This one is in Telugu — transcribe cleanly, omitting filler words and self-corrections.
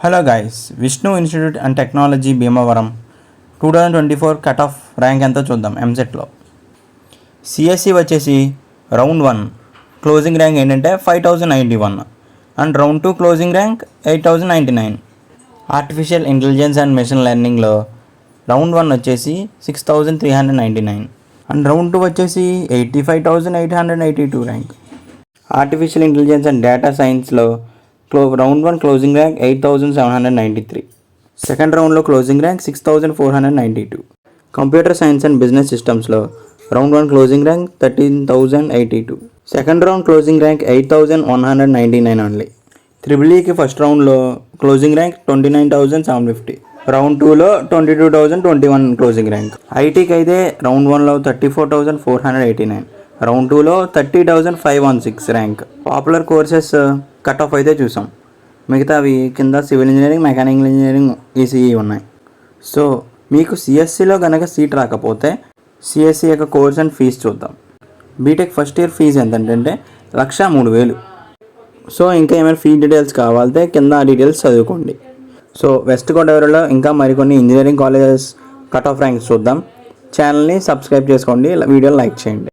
Hello guys, Vishnu Institute and Technology Bhimavaram 2024 Cutoff rank ఎంతో చూద్దాం ఎంసెట్లో. సిఎస్సి వచ్చేసి రౌండ్ 1 క్లోజింగ్ ర్యాంక్ ఏంటంటే 5091 and round 2 closing rank 8099. Artificial intelligence and machine లెర్నింగ్లో రౌండ్ 1 వచ్చేసి 6399 అండ్ రౌండ్ 2 వచ్చేసి 85882 rank. Artificial intelligence and data సైన్స్లో రౌండ్ 1 క్లోజింగ్ ర్యాంక్ 8793. సెకండ్ రౌండ్లో closing rank 6492. Computer science and business సిస్టమ్స్లో round 1 closing rank 13082. Second round closing rank 8199 only. త్రిబుల్ఈకి ఫస్ట్ రౌండ్లో క్లోజింగ్ ర్యాంక్ 29750. రౌండ్ 2లో 22021 క్లోజింగ్ ర్యాంక్. ఐటీకి అయితే రౌండ్ 1లో 34489, రౌండ్ 2లో 30516 rank. Popular courses cut off అయితే చూసాం, మిగతావి కింద civil engineering, mechanical engineering, ECE ఉన్నాయి. సో మీకు సిఎస్సిలో కనుక సీట్ రాకపోతే సిఎస్సి యొక్క కోర్స్ అండ్ ఫీజు చూద్దాం. బీటెక్ ఫస్ట్ ఇయర్ ఫీజు ఎంతంటే 1,03,000. సో ఇంకా ఏమైనా ఫీ డీటెయిల్స్ కావాలంటే కింద ఆ డీటెయిల్స్ చదువుకోండి. సో వెస్ట్ గోదావరిలో ఇంకా మరికొన్ని engineering colleges cut off ranks చూద్దాం. ఛానల్ని సబ్స్క్రైబ్ చేసుకోండి, వీడియోని లైక్ చేయండి.